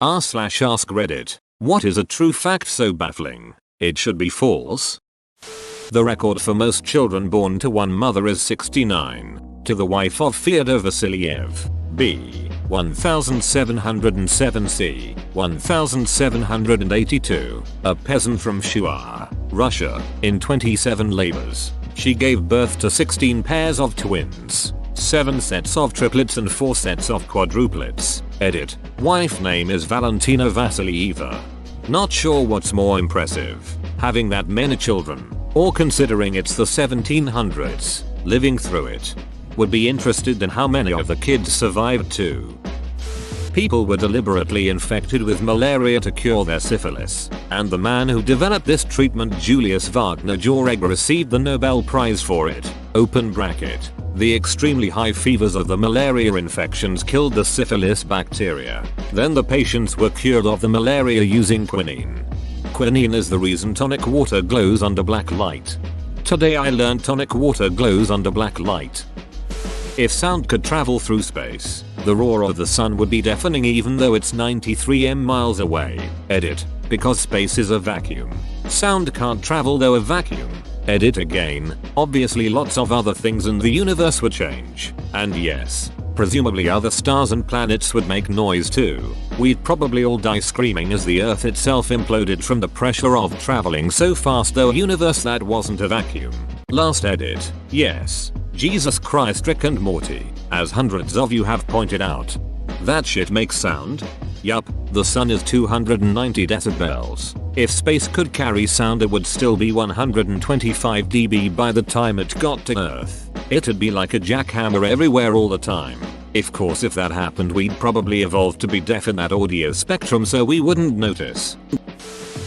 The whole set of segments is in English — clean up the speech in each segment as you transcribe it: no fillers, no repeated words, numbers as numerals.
r/ask Reddit. What is a true fact so baffling? It should be false. The record for most children born to one mother is 69. To the wife of Fyodor Vasilyev, B. 1707 c. 1782, a peasant from Shua, Russia, in 27 labors. She gave birth to 16 pairs of twins, 7 sets of triplets and 4 sets of quadruplets. Edit. Wife name is Valentina Vasilyeva. Not sure what's more impressive, having that many children, or considering it's the 1700s, living through it. Would be interested in how many of the kids survived too. People were deliberately infected with malaria to cure their syphilis, and the man who developed this treatment, Julius Wagner Jauregg, received the Nobel Prize for it. Open bracket. The extremely high fevers of the malaria infections killed the syphilis bacteria. Then the patients were cured of the malaria using quinine. Quinine is the reason tonic water glows under black light. Today I learned tonic water glows under black light. If sound could travel through space, the roar of the sun would be deafening even though it's 93 miles away. Edit. Because space is a vacuum. Sound can't travel though a vacuum. Edit again. Obviously lots of other things in the universe would change. And yes, presumably other stars and planets would make noise too. We'd probably all die screaming as the Earth itself imploded from the pressure of traveling so fast through a universe that wasn't a vacuum. Last edit. Yes. Jesus Christ, Rick and Morty, as hundreds of you have pointed out. That shit makes sound? Yup, the sun is 290 decibels. If space could carry sound it would still be 125 dB by the time it got to Earth. It'd be like a jackhammer everywhere all the time. Of course if that happened we'd probably evolve to be deaf in that audio spectrum so we wouldn't notice.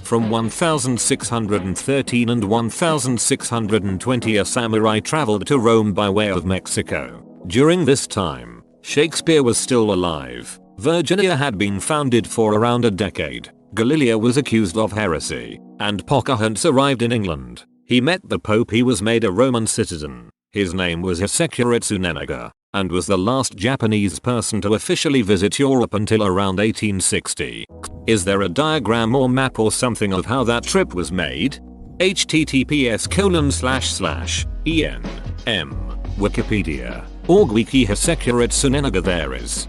From 1613 and 1620 a samurai traveled to Rome by way of Mexico. During this time, Shakespeare was still alive. Virginia had been founded for around a decade. Galileo was accused of heresy, and Pocahontas arrived in England. He met the Pope. He was made a Roman citizen. His name was Hisekura Tsunenaga, and was the last Japanese person to officially visit Europe until around 1860. Is there a diagram or map or something of how that trip was made? https://en.m. Wikipedia. Org wiki Hisekura Tsunenaga. There is.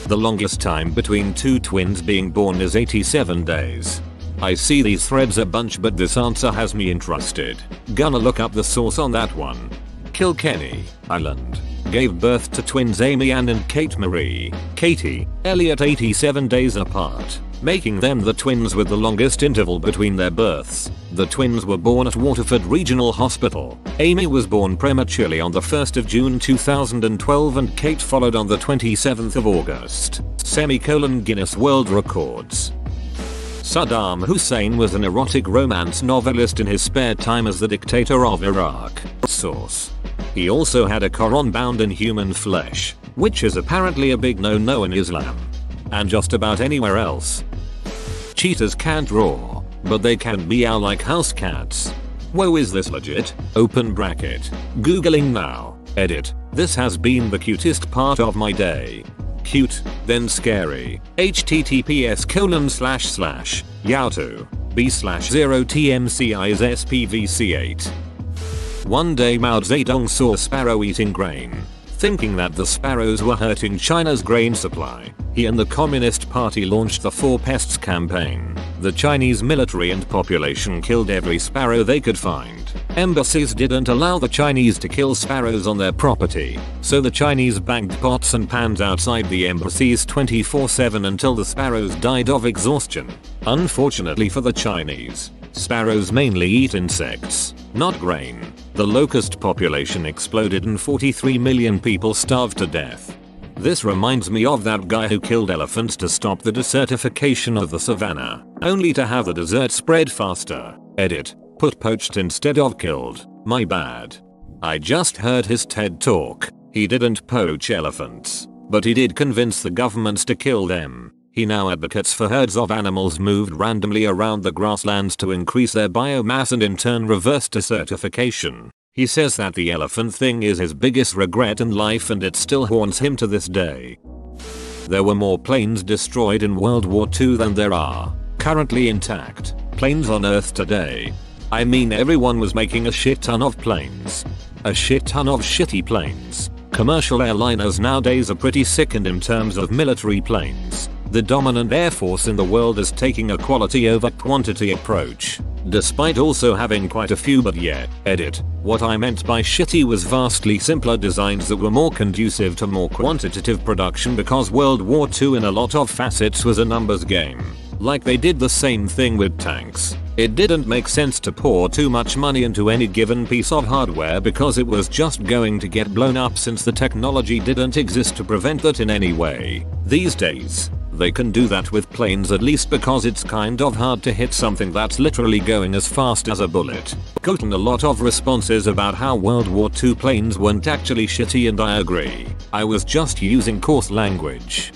The longest time between two twins being born is 87 days. I see these threads a bunch but this answer has me interested. Gonna look up the source on that one. Kilkenny, Ireland. Gave birth to twins Amy Ann and Kate Marie, Katie, Elliot 87 days apart, making them the twins with the longest interval between their births. The twins were born at Waterford Regional Hospital. Amy was born prematurely on the 1st of June 2012 and Kate followed on the 27th of August. Guinness World Records. Saddam Hussein was an erotic romance novelist in his spare time as the dictator of Iraq. Source. He also had a Quran bound in human flesh, which is apparently a big no-no in Islam. And just about anywhere else. Cheetahs can't roar, but they can meow like house cats. Whoa, is this legit? Open bracket. Googling now. Edit. This has been the cutest part of my day. Cute, then scary. https://yauto b/0tmci is spvc8. One day Mao Zedong saw a sparrow eating grain. Thinking that the sparrows were hurting China's grain supply, he and the Communist Party launched the Four Pests campaign. The Chinese military and population killed every sparrow they could find. Embassies didn't allow the Chinese to kill sparrows on their property, so the Chinese banged pots and pans outside the embassies 24/7 until the sparrows died of exhaustion. Unfortunately for the Chinese, sparrows mainly eat insects, not grain. The locust population exploded and 43 million people starved to death. This reminds me of that guy who killed elephants to stop the desertification of the savannah, only to have the desert spread faster. Edit. Put poached instead of killed. My bad. I just heard his TED talk. He didn't poach elephants, but he did convince the governments to kill them. He now advocates for herds of animals moved randomly around the grasslands to increase their biomass and in turn reverse desertification. He says that the elephant thing is his biggest regret in life and it still haunts him to this day. There were more planes destroyed in World War II than there are currently intact planes on Earth today. I mean, everyone was making a shit ton of planes. A shit ton of shitty planes. Commercial airliners nowadays are pretty sickened in terms of military planes. The dominant air force in the world is taking a quality over quantity approach. Despite also having quite a few, but yeah, edit. What I meant by shitty was vastly simpler designs that were more conducive to more quantitative production, because World War II in a lot of facets was a numbers game. Like they did the same thing with tanks. It didn't make sense to pour too much money into any given piece of hardware because it was just going to get blown up, since the technology didn't exist to prevent that in any way. These days, they can do that with planes, at least because it's kind of hard to hit something that's literally going as fast as a bullet. Gotten a lot of responses about how World War II planes weren't actually shitty, and I agree. I was just using coarse language.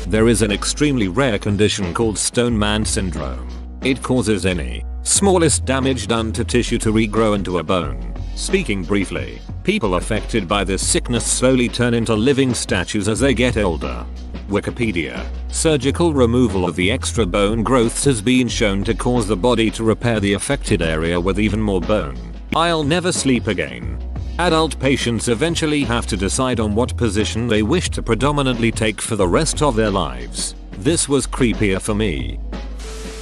There is an extremely rare condition called Stone Man syndrome. It causes any smallest damage done to tissue to regrow into a bone. Speaking briefly, people affected by this sickness slowly turn into living statues as they get older. Wikipedia. Surgical removal of the extra bone growths has been shown to cause the body to repair the affected area with even more bone. I'll never sleep again. Adult patients eventually have to decide on what position they wish to predominantly take for the rest of their lives. This was creepier for me.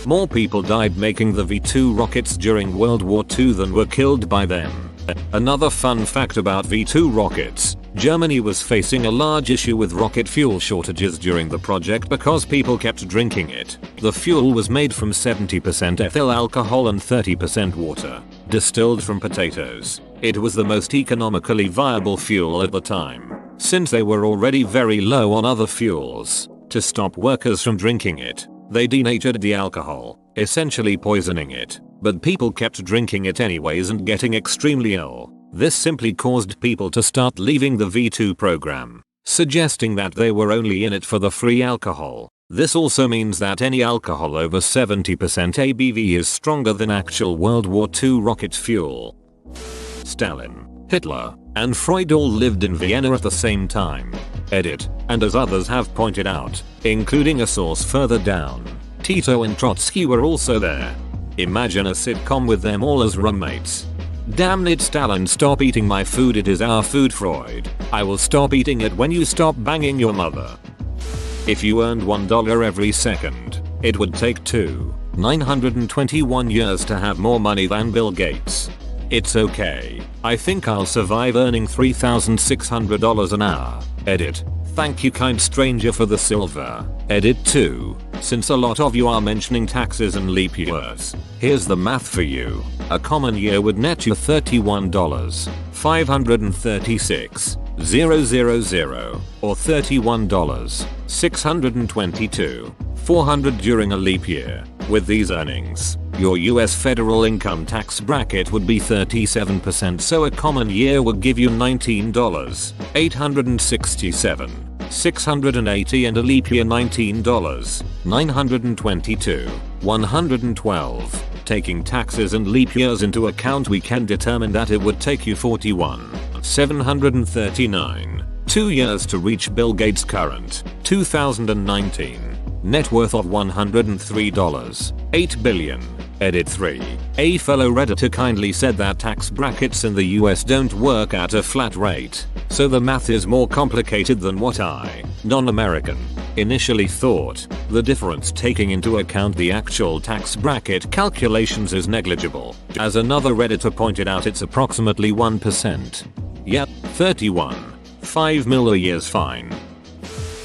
More people died making the V2 rockets during World War II than were killed by them. Another fun fact about V2 rockets: Germany was facing a large issue with rocket fuel shortages during the project because people kept drinking it. The fuel was made from 70% ethyl alcohol and 30% water, distilled from potatoes. It was the most economically viable fuel at the time, since they were already very low on other fuels. To stop workers from drinking it, they denatured the alcohol, essentially poisoning it. But people kept drinking it anyways and getting extremely ill. This simply caused people to start leaving the V2 program, suggesting that they were only in it for the free alcohol. This also means that any alcohol over 70% ABV is stronger than actual World War II rocket fuel. Stalin, Hitler, and Freud all lived in Vienna at the same time. Edit. And as others have pointed out, including a source further down, Tito and Trotsky were also there. Imagine a sitcom with them all as roommates. Damn it, Stalin, stop eating my food, it is our food. Freud, I will stop eating it when you stop banging your mother. If you earned $1 every second, it would take 921 years to have more money than Bill Gates. It's okay. I think I'll survive earning $3,600 an hour. Edit. Thank you, kind stranger, for the silver. Edit 2. Since a lot of you are mentioning taxes and leap years, here's the math for you. A common year would net you $31,536,000 or $31,622,400 during a leap year. With these earnings, your US federal income tax bracket would be 37%, so a common year would give you $19,867,680 and a leap year $19,922,112. Taking taxes and leap years into account, we can determine that it would take you 41,739 2 years to reach Bill Gates' current 2019 net worth of $103.8 billion. Edit 3. A fellow redditor kindly said that tax brackets in the US don't work at a flat rate, so the math is more complicated than what I, non-American, initially thought. The difference taking into account the actual tax bracket calculations is negligible. As another redditor pointed out, it's approximately 1%. Yep, 31.5 mil a year's fine.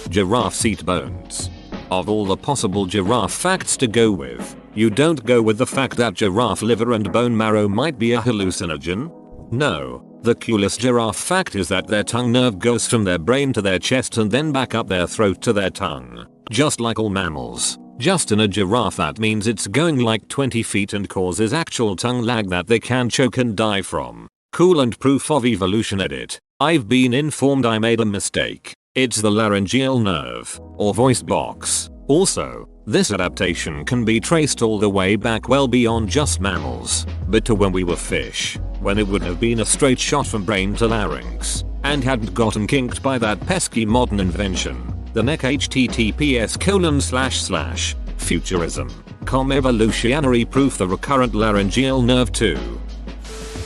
Giraffe seat bones. Of all the possible giraffe facts to go with, you don't go with the fact that giraffe liver and bone marrow might be a hallucinogen? No, the coolest giraffe fact is that their tongue nerve goes from their brain to their chest and then back up their throat to their tongue. Just like all mammals. Just in a giraffe that means it's going like 20 feet and causes actual tongue lag that they can choke and die from. Cool and proof of evolution. Edit. I've been informed I made a mistake. It's the laryngeal nerve, or voice box. Also, this adaptation can be traced all the way back well beyond just mammals, but to when we were fish, when it would have been a straight shot from brain to larynx, and hadn't gotten kinked by that pesky modern invention. The neck https://futurism. Evolutionary proof the recurrent laryngeal nerve 2.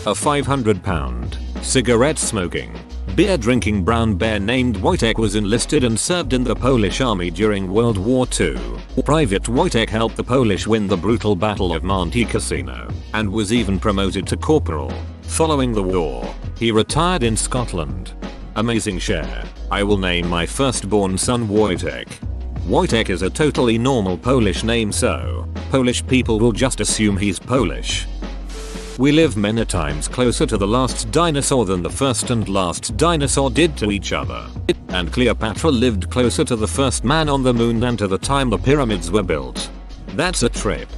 A 500-pound cigarette smoking, beer drinking brown bear named Wojtek was enlisted and served in the Polish army during World War II. Private Wojtek helped the Polish win the brutal Battle of Monte Cassino and was even promoted to corporal. Following the war, he retired in Scotland. Amazing share. I will name my firstborn son Wojtek. Wojtek is a totally normal Polish name, so Polish people will just assume he's Polish. We live many times closer to the last dinosaur than the first and last dinosaur did to each other. And Cleopatra lived closer to the first man on the moon than to the time the pyramids were built. That's a trip.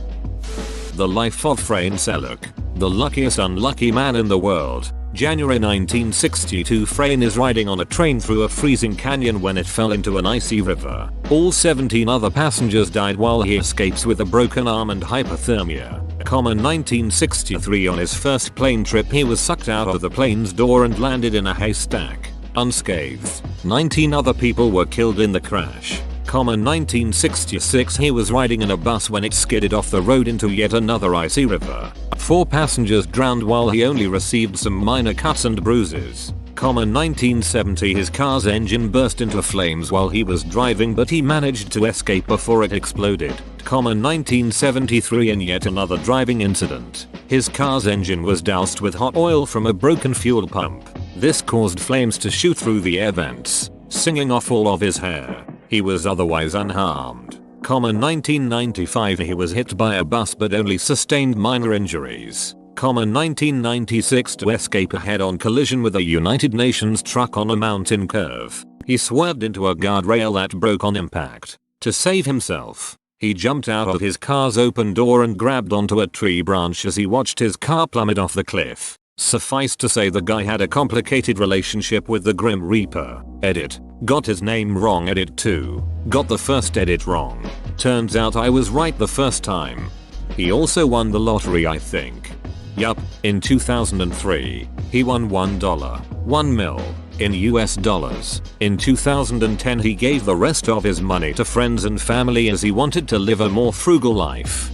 The life of Frane Seluk, the luckiest unlucky man in the world. January 1962, Frane is riding on a train through a freezing canyon when it fell into an icy river. All 17 other passengers died while he escapes with a broken arm and hypothermia. 1963, on his first plane trip he was sucked out of the plane's door and landed in a haystack, unscathed. 19 other people were killed in the crash. 1966, he was riding in a bus when it skidded off the road into yet another icy river. 4 passengers drowned while he only received some minor cuts and bruises. 1970, his car's engine burst into flames while he was driving, but he managed to escape before it exploded. 1973, in yet another driving incident, his car's engine was doused with hot oil from a broken fuel pump. This caused flames to shoot through the air vents, singing off all of his hair. He was otherwise unharmed. 1995, he was hit by a bus but only sustained minor injuries. 1996, to escape a head-on collision with a United Nations truck on a mountain curve, he swerved into a guardrail that broke on impact. To save himself, he jumped out of his car's open door and grabbed onto a tree branch as he watched his car plummet off the cliff. Suffice to say, the guy had a complicated relationship with the Grim Reaper. Edit. Got his name wrong. Edit 2. Got the first edit wrong. Turns out I was right the first time. He also won the lottery, I think. Yup, in 2003, he won $1 mil in US dollars. In 2010, he gave the rest of his money to friends and family as he wanted to live a more frugal life.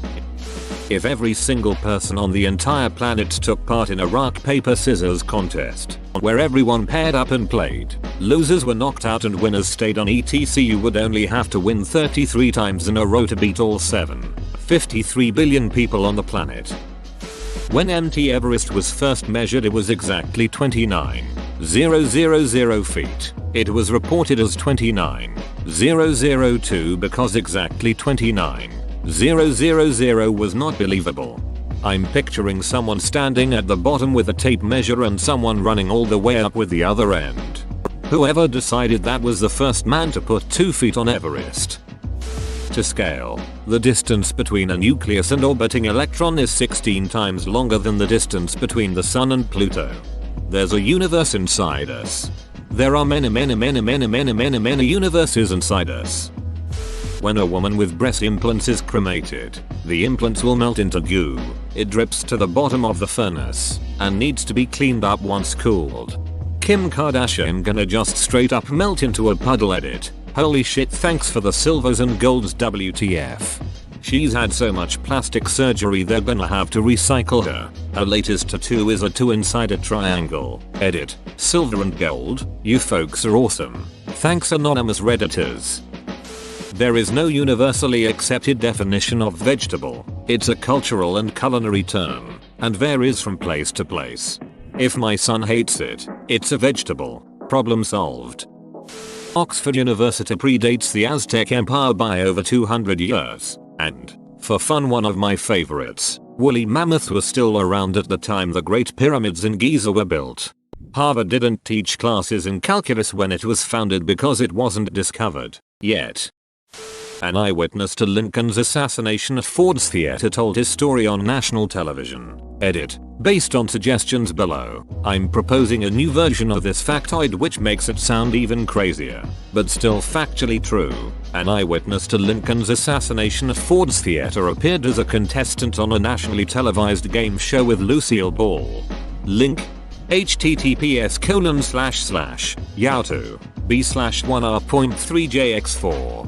If every single person on the entire planet took part in a rock paper scissors contest, where everyone paired up and played, losers were knocked out and winners stayed on, etc., you would only have to win 33 times in a row to beat all 53 billion people on the planet. When Mt. Everest was first measured, it was exactly 29,000 feet. It was reported as 29,002 because exactly 29,000 was not believable. I'm picturing someone standing at the bottom with a tape measure and someone running all the way up with the other end. Whoever decided that was the first man to put 2 feet on Everest. To scale, the distance between a nucleus and orbiting electron is 16 times longer than the distance between the Sun and Pluto. There's a universe inside us. There are many universes inside us. When a woman with breast implants is cremated, the implants will melt into goo. It drips to the bottom of the furnace and needs to be cleaned up once cooled. Kim Kardashian gonna just straight up melt into a puddle. Edit. Holy shit, thanks for the silvers and golds, WTF. She's had so much plastic surgery they're gonna have to recycle her. Her latest tattoo is a 2 inside a triangle. Edit. Silver and gold, you folks are awesome. Thanks, anonymous redditors. There is no universally accepted definition of vegetable. It's a cultural and culinary term, and varies from place to place. If my son hates it, it's a vegetable. Problem solved. Oxford University predates the Aztec Empire by over 200 years, and, for fun, one of my favorites, woolly mammoths were still around at the time the Great Pyramids in Giza were built. Harvard didn't teach classes in calculus when it was founded because it wasn't discovered yet. An eyewitness to Lincoln's assassination at Ford's Theater told his story on national television. Edit. Based on suggestions below, I'm proposing a new version of this factoid which makes it sound even crazier, but still factually true. An eyewitness to Lincoln's assassination at Ford's Theater appeared as a contestant on a nationally televised game show with Lucille Ball. Link: https://yahoo B/1R.3JX4.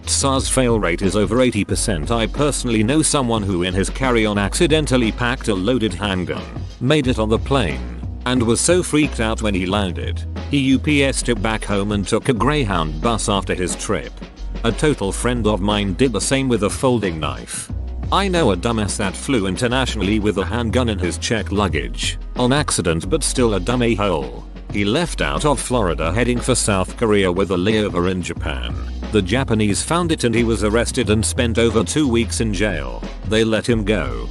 SARS fail rate is over 80%. I personally know someone who in his carry-on accidentally packed a loaded handgun, made it on the plane, and was so freaked out when he landed, he UPS'd it back home and took a Greyhound bus after his trip. A total friend of mine did the same with a folding knife. I know a dumbass that flew internationally with a handgun in his checked luggage, on accident, but still a dumb a-hole. He left out of Florida heading for South Korea with a layover in Japan. The Japanese found it and he was arrested and spent over 2 weeks in jail. They let him go.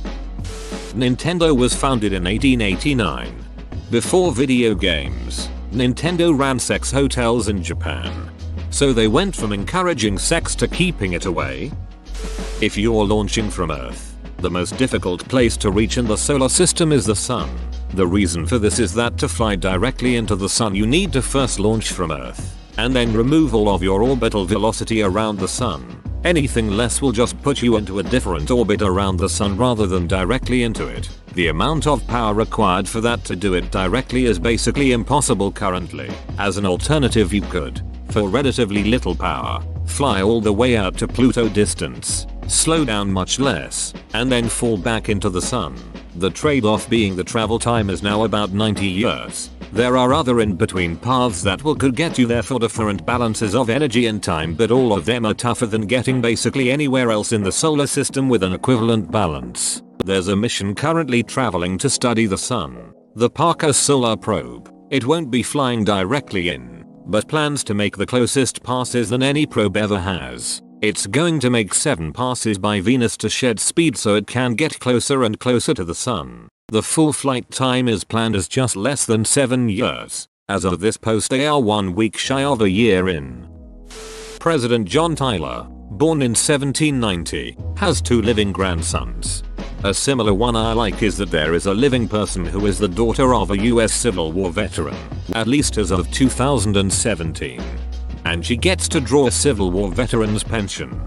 Nintendo was founded in 1889. Before video games, Nintendo ran sex hotels in Japan. So they went from encouraging sex to keeping it away. If you're launching from Earth, the most difficult place to reach in the solar system is the sun. The reason for this is that to fly directly into the sun you need to first launch from Earth, and then remove all of your orbital velocity around the sun. Anything less will just put you into a different orbit around the sun rather than directly into it. The amount of power required for that to do it directly is basically impossible currently. As an alternative, you could, for relatively little power, fly all the way out to Pluto distance, slow down much less, and then fall back into the sun. The trade-off being the travel time is now about 90 years. There are other in-between paths that could get you there for different balances of energy and time, but all of them are tougher than getting basically anywhere else in the solar system with an equivalent balance. There's a mission currently traveling to study the sun, the Parker Solar Probe. It won't be flying directly in, but plans to make the closest passes than any probe ever has. It's going to make 7 passes by Venus to shed speed so it can get closer and closer to the sun. The full flight time is planned as just less than 7 years. As of this post they are 1 week shy of a year in. President John Tyler, born in 1790, has 2 living grandsons. A similar one I like is that there is a living person who is the daughter of a US Civil War veteran, at least as of 2017. And she gets to draw a Civil War veteran's pension.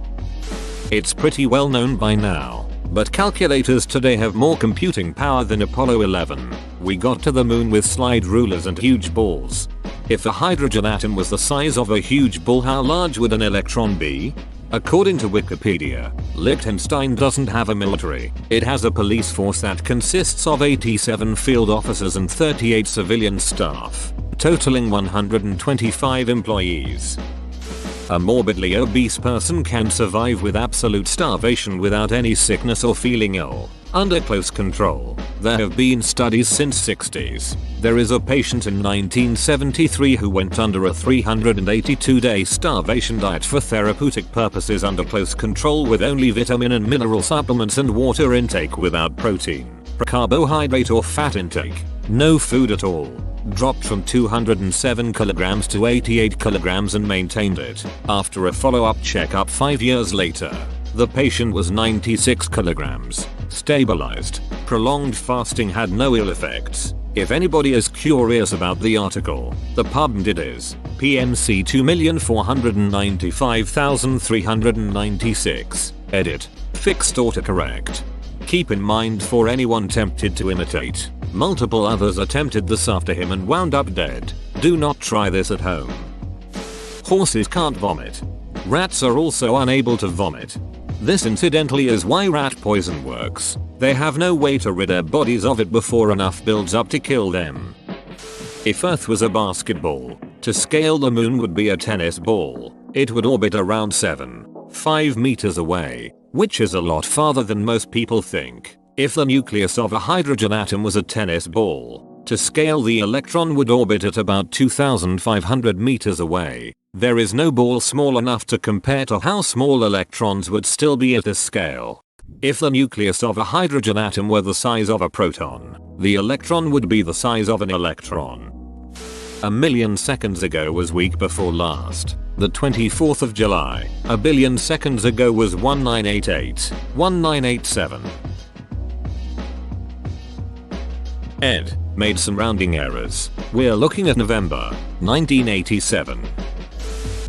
It's pretty well known by now, but calculators today have more computing power than Apollo 11. We got to the moon with slide rulers and huge balls. If a hydrogen atom was the size of a huge ball, how large would an electron be? According to Wikipedia, Liechtenstein doesn't have a military. It has a police force that consists of 87 field officers and 38 civilian staff, totaling 125 employees. A morbidly obese person can survive with absolute starvation without any sickness or feeling ill, under close control. There have been studies since 60s. There is a patient in 1973 who went under a 382-day starvation diet for therapeutic purposes under close control with only vitamin and mineral supplements and water intake without protein, carbohydrate or fat intake. No food at all. Dropped from 207 kilograms to 88 kilograms and maintained it. After a follow-up checkup 5 years later, the patient was 96 kilograms, stabilized. Prolonged fasting had no ill effects. If anybody is curious about the article, the PubMed is PMC 2,495,396. Edit. Fixed autocorrect. Keep in mind, for anyone tempted to imitate, multiple others attempted this after him and wound up dead. Do not try this at home. Horses can't vomit. Rats are also unable to vomit. This incidentally is why rat poison works. They have no way to rid their bodies of it before enough builds up to kill them. If Earth was a basketball, to scale the moon would be a tennis ball. It would orbit around 5 meters away, which is a lot farther than most people think. If the nucleus of a hydrogen atom was a tennis ball, to scale the electron would orbit at about 2,500 meters away. There is no ball small enough to compare to how small electrons would still be at this scale. If the nucleus of a hydrogen atom were the size of a proton, the electron would be the size of an electron. A million seconds ago was week before last. The 24th of July. A billion seconds ago was 1988, 1987. Ed made some rounding errors. We're looking at November 1987.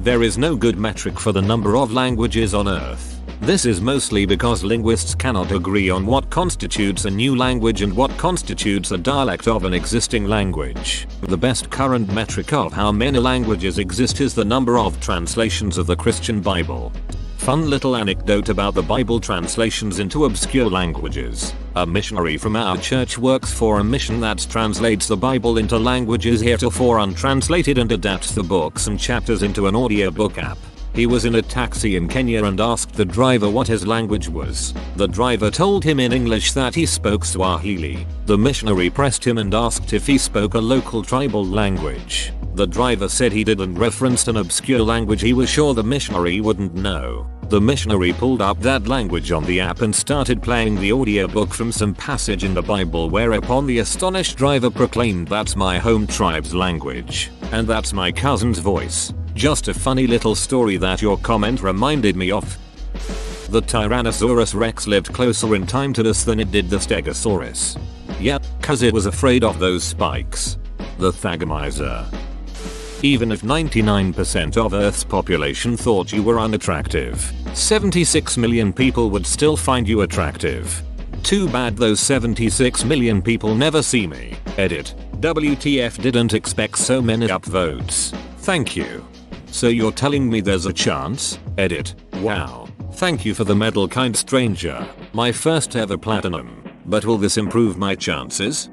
There is no good metric for the number of languages on Earth. This is mostly because linguists cannot agree on what constitutes a new language and what constitutes a dialect of an existing language. The best current metric of how many languages exist is the number of translations of the Christian Bible. Fun little anecdote about the Bible translations into obscure languages. A missionary from our church works for a mission that translates the Bible into languages heretofore untranslated and adapts the books and chapters into an audiobook app. He was in a taxi in Kenya and asked the driver what his language was. The driver told him in English that he spoke Swahili. The missionary pressed him and asked if he spoke a local tribal language. The driver said he did and referenced an obscure language he was sure the missionary wouldn't know. The missionary pulled up that language on the app and started playing the audiobook from some passage in the Bible, whereupon the astonished driver proclaimed, "That's my home tribe's language. And that's my cousin's voice." Just a funny little story that your comment reminded me of. The Tyrannosaurus Rex lived closer in time to us than it did the Stegosaurus. Yep, cause it was afraid of those spikes. The Thagomizer. Even if 99% of Earth's population thought you were unattractive, 76 million people would still find you attractive. Too bad those 76 million people never see me. Edit. WTF, didn't expect so many upvotes. Thank you. So you're telling me there's a chance? Edit. Wow. Thank you for the medal, kind stranger. My first ever platinum. But will this improve my chances?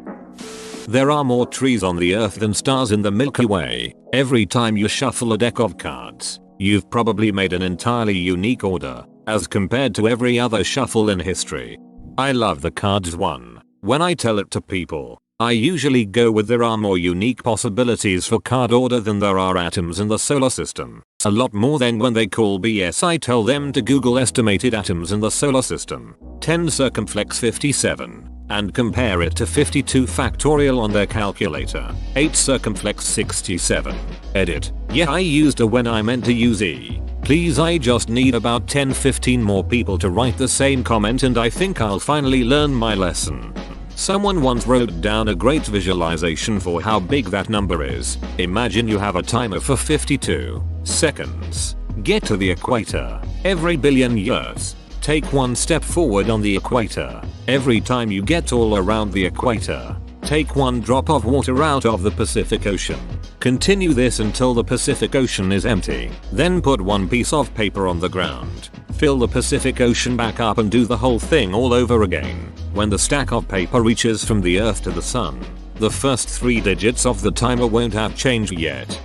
There are more trees on the earth than stars in the Milky Way. Every time you shuffle a deck of cards, you've probably made an entirely unique order, as compared to every other shuffle in history. I love the cards one. When I tell it to people, I usually go with there are more unique possibilities for card order than there are atoms in the solar system. A lot more than when they call BS. I tell them to Google estimated atoms in the solar system, 10 circumflex 57, and compare it to 52 factorial on their calculator, 8 circumflex 67. Edit. Yeah, I used a when I meant to use E. Please, I just need about 10-15 more people to write the same comment and I think I'll finally learn my lesson. Someone once wrote down a great visualization for how big that number is. Imagine you have a timer for 52 seconds. Get to the equator. Every billion years. Take one step forward on the equator. Every time you get all around the equator, take one drop of water out of the Pacific Ocean. Continue this until the Pacific Ocean is empty. Then put one piece of paper on the ground. Fill the Pacific Ocean back up and do the whole thing all over again. When the stack of paper reaches from the earth to the sun, the first 3 digits of the timer won't have changed yet.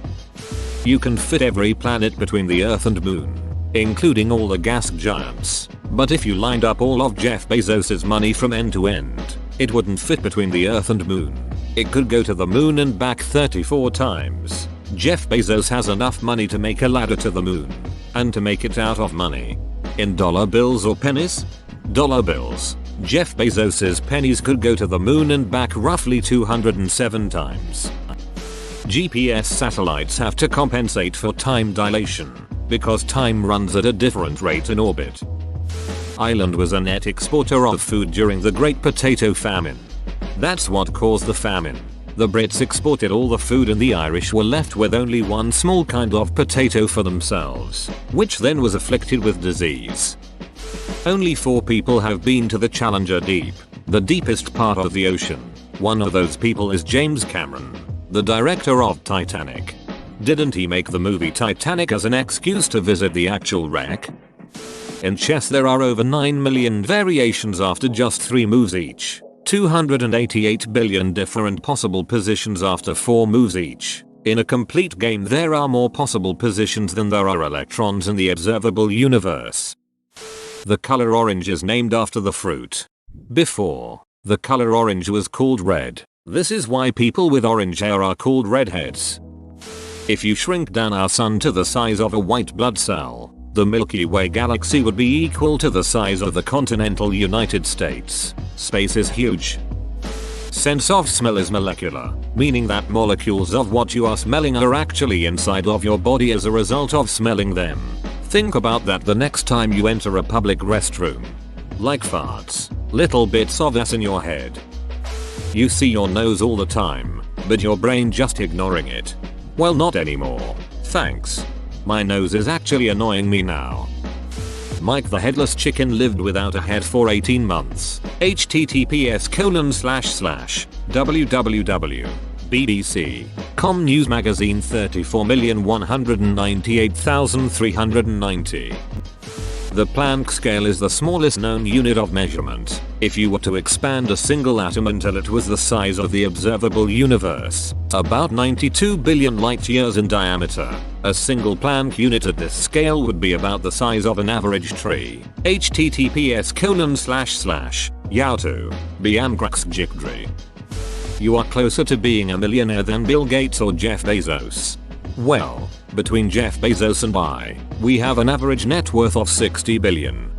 You can fit every planet between the earth and moon, including all the gas giants. But if you lined up all of Jeff Bezos's money from end to end, it wouldn't fit between the earth and moon. It could go to the moon and back 34 times. Jeff Bezos has enough money to make a ladder to the moon, and to make it out of money. In dollar bills or pennies? Dollar bills. Jeff Bezos's pennies could go to the moon and back roughly 207 times. GPS satellites have to compensate for time dilation, because time runs at a different rate in orbit. Ireland was a net exporter of food during the Great Potato Famine. That's what caused the famine. The Brits exported all the food and the Irish were left with only one small kind of potato for themselves, which then was afflicted with disease. Only 4 people have been to the Challenger Deep, the deepest part of the ocean. One of those people is James Cameron, the director of Titanic. Didn't he make the movie Titanic as an excuse to visit the actual wreck? In chess there are over 9 million variations after just 3 moves each. 288 billion different possible positions after 4 moves each. In a complete game there are more possible positions than there are electrons in the observable universe. The color orange is named after the fruit. Before, the color orange was called red. This is why people with orange hair are called redheads. If you shrink down our sun to the size of a white blood cell, the Milky Way galaxy would be equal to the size of the continental United States. Space is huge. Sense of smell is molecular, meaning that molecules of what you are smelling are actually inside of your body as a result of smelling them. Think about that the next time you enter a public restroom. Like farts, little bits of ass in your head. You see your nose all the time, but your brain just ignoring it. Well, not anymore. Thanks. My nose is actually annoying me now. Mike the Headless Chicken lived without a head for 18 months. https://www. BBC.com News Magazine 34,198,390. The Planck scale is the smallest known unit of measurement. If you were to expand a single atom until it was the size of the observable universe, about 92 billion light years in diameter, a single Planck unit at this scale would be about the size of an average tree. https://yowto. Biamgraxjigdri. You are closer to being a millionaire than Bill Gates or Jeff Bezos. Well, between Jeff Bezos and I, we have an average net worth of 60 billion.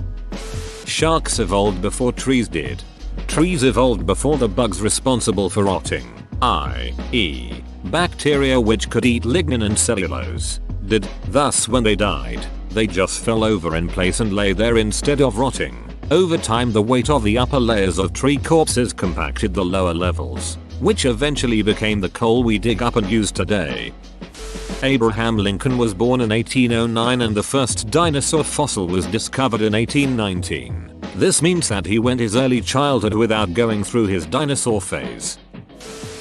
Sharks evolved before trees did. Trees evolved before the bugs responsible for rotting, i.e., bacteria which could eat lignin and cellulose, did. Thus when they died, they just fell over in place and lay there instead of rotting. Over time the weight of the upper layers of tree corpses compacted the lower levels, which eventually became the coal we dig up and use today. Abraham Lincoln was born in 1809 and the first dinosaur fossil was discovered in 1819. This means that he went his early childhood without going through his dinosaur phase.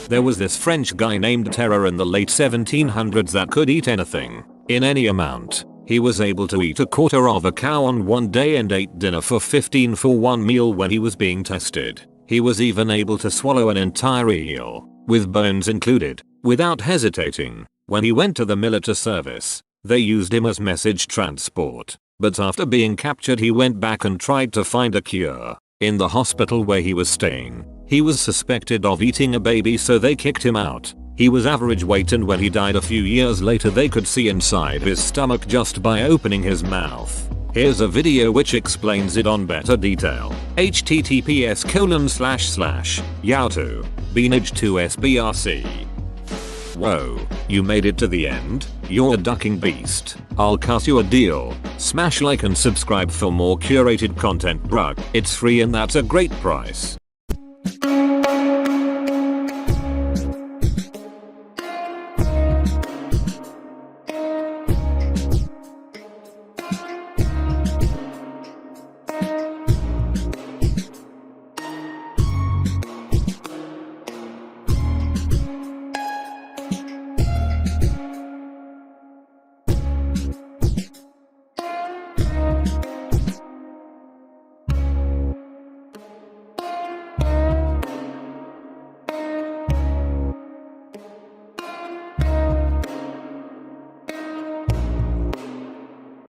There was this French guy named Terror in the late 1700s that could eat anything, in any amount. He was able to eat a quarter of a cow on one day and ate dinner for 15 for one meal when he was being tested. He was even able to swallow an entire eel, with bones included, without hesitating. When he went to the military service, they used him as message transport, but after being captured he went back and tried to find a cure. In the hospital where he was staying, he was suspected of eating a baby, so they kicked him out. He was average weight, and when he died a few years later they could see inside his stomach just by opening his mouth. Here's a video which explains it on better detail. https://yowto. Beanage2sbrc. Whoa, you made it to the end? You're a ducking beast. I'll cut you a deal. Smash like and subscribe for more curated content, bruh. It's free and that's a great price.